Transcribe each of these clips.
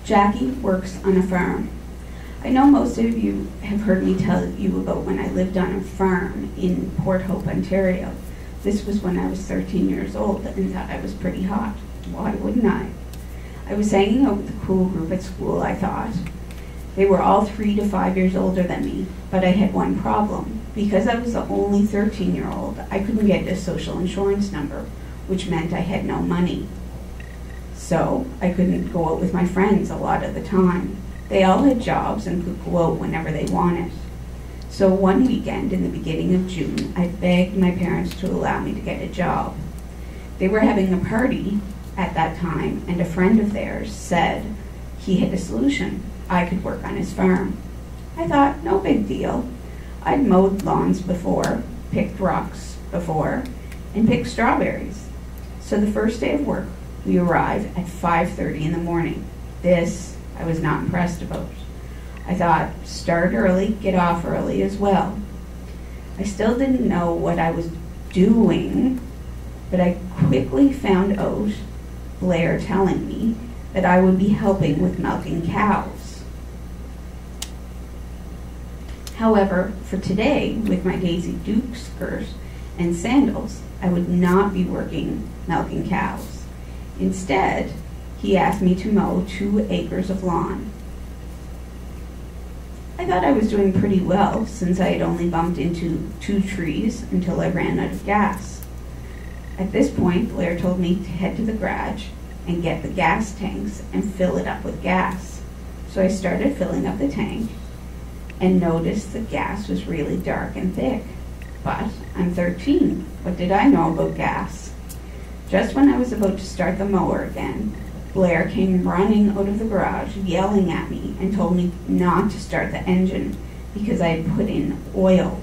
Jackie works on a farm. I know most of you have heard me tell you about when I lived on a farm in Port Hope, Ontario. This was when I was 13 years old and thought I was pretty hot. Why wouldn't I? I was hanging out with a cool group at school, I thought. They were all 3 to 5 years older than me, but I had one problem. Because I was the only 13-year-old, I couldn't get a social insurance number, which meant I had no money. So I couldn't go out with my friends a lot of the time. They all had jobs and could go out whenever they wanted. So one weekend in the beginning of June, I begged my parents to allow me to get a job. They were having a party at that time, and a friend of theirs said he had a solution. I could work on his farm. I thought, no big deal. I'd mowed lawns before, picked rocks before, and picked strawberries. So the first day of work, we arrived at 5:30 in the morning. This I was not impressed about. I thought, start early, get off early as well. I still didn't know what I was doing, but I quickly found out, Blair telling me, that I would be helping with milking cows. However, for today, with my Daisy Duke skirt and sandals, I would not be working milking cows. Instead, he asked me to mow 2 acres of lawn. I thought I was doing pretty well since I had only bumped into 2 trees until I ran out of gas. At this point, Blair told me to head to the garage and get the gas tanks and fill it up with gas. So I started filling up the tank and noticed the gas was really dark and thick. But I'm 13. What did I know about gas? Just when I was about to start the mower again, Blair came running out of the garage, yelling at me, and told me not to start the engine because I had put in oil.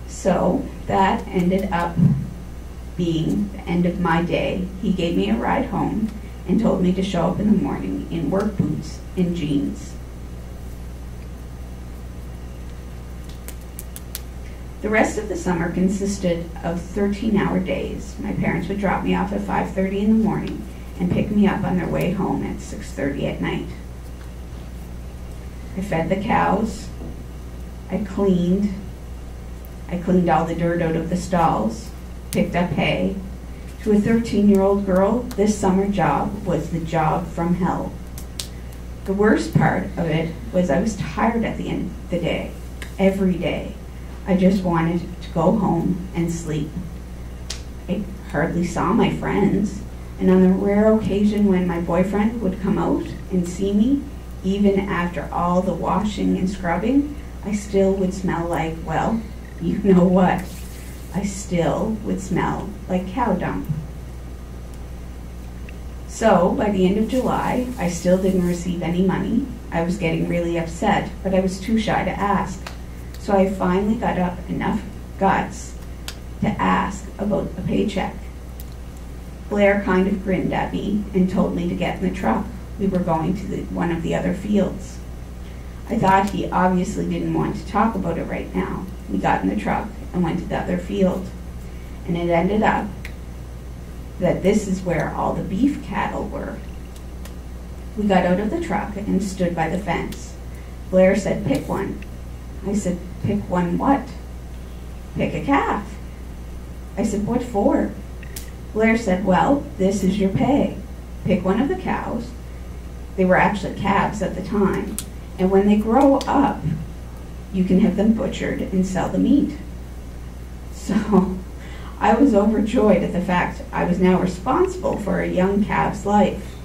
So that ended up being the end of my day. He gave me a ride home and told me to show up in the morning in work boots and jeans. The rest of the summer consisted of 13-hour days. My parents would drop me off at 5:30 in the morning and pick me up on their way home at 6:30 at night. I fed the cows. I cleaned all the dirt out of the stalls, picked up hay. To a 13-year-old girl, this summer job was the job from hell. The worst part of it was I was tired at the end of the day, every day. I just wanted to go home and sleep. I hardly saw my friends, and on the rare occasion when my boyfriend would come out and see me, even after all the washing and scrubbing, I still would smell like, well, you know what? I still would smell like cow dung. So by the end of July, I still didn't receive any money. I was getting really upset, but I was too shy to ask. So I finally got up enough guts to ask about a paycheck. Blair kind of grinned at me and told me to get in the truck. We were going to one of the other fields. I thought he obviously didn't want to talk about it right now. We got in the truck and went to the other field. And it ended up that this is where all the beef cattle were. We got out of the truck and stood by the fence. Blair said, pick one. I said, pick one what? Pick a calf. I said, what for? Blair said, well, this is your pay. Pick one of the cows. They were actually calves at the time. And when they grow up, you can have them butchered and sell the meat. So I was overjoyed at the fact I was now responsible for a young calf's life.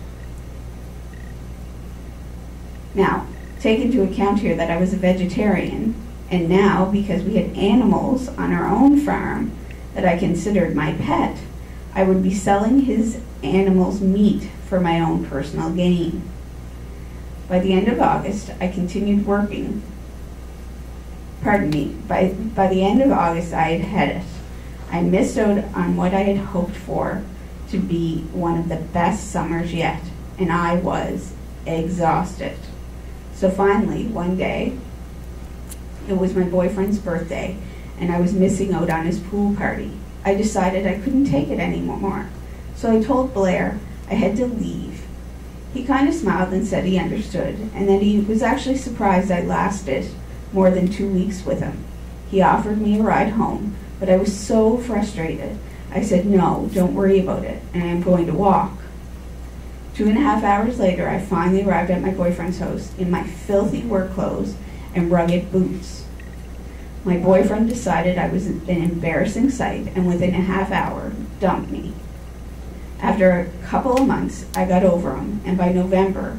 Now, take into account here that I was a vegetarian, and now, because we had animals on our own farm that I considered my pet, I would be selling his animals' meat for my own personal gain. By the end of August, I continued working. Pardon me, by the end of August, I had it. I missed out on what I had hoped for to be one of the best summers yet, and I was exhausted. So finally, one day, it was my boyfriend's birthday, and I was missing out on his pool party. I decided I couldn't take it anymore. So I told Blair I had to leave He kind of smiled and said he understood, and that he was actually surprised I lasted more than 2 weeks with him. He offered me a ride home, but I was so frustrated. I said, no, don't worry about it, and I'm going to walk. 2.5 hours later, I finally arrived at my boyfriend's house in my filthy work clothes and rugged boots. My boyfriend decided I was an embarrassing sight, and within a half hour, dumped me. After a couple of months, I got over him, and by November,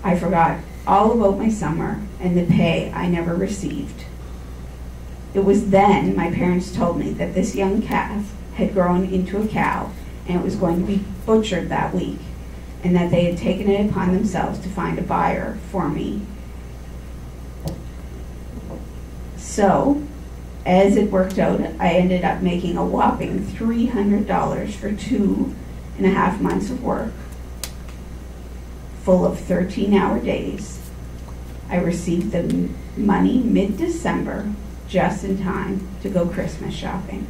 I forgot all about my summer and the pay I never received. It was then my parents told me that this young calf had grown into a cow and it was going to be butchered that week, and that they had taken it upon themselves to find a buyer for me. So, as it worked out, I ended up making a whopping $300 for 2.5 months of work, full of 13-hour days. I received the money mid-December, just in time to go Christmas shopping.